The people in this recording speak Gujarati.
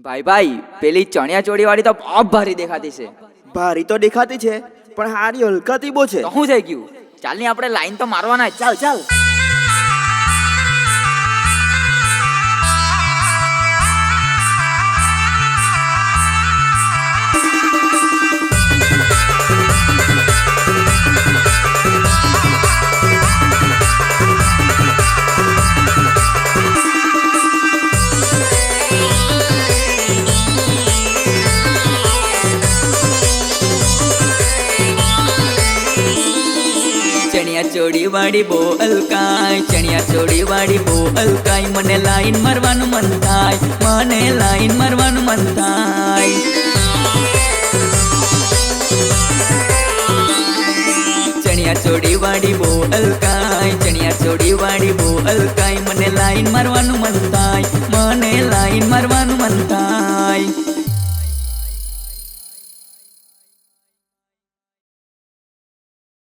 ભાઈ ભાઈ પેલી ચણિયા ચોળી વાળી તો બહુ ભારી દેખાતી છે. ભારી તો દેખાતી છે પણ હારી હલકાતી બહુ છે. તો શું થઈ ગયું? ચાલ ની આપણે લાઈન તો મારવાના જ. ચાલ ચાલ. ચણિયા ચોળી વાળી બહુ હલકાય, ચણિયા ચોળી વાળી બહુ હલકાય, મને લાઈન મારવાનું મન થાય, મને લાઈન મારવાનું મન થાય. ચણિયા ચોળી વાળી બહુ હલકાય, ચણિયા ચોળી વાળી બહુ હલકાય, મને લાઈન મારવાનું મન થાય, મને લાઈન મારવાનું મન થાય.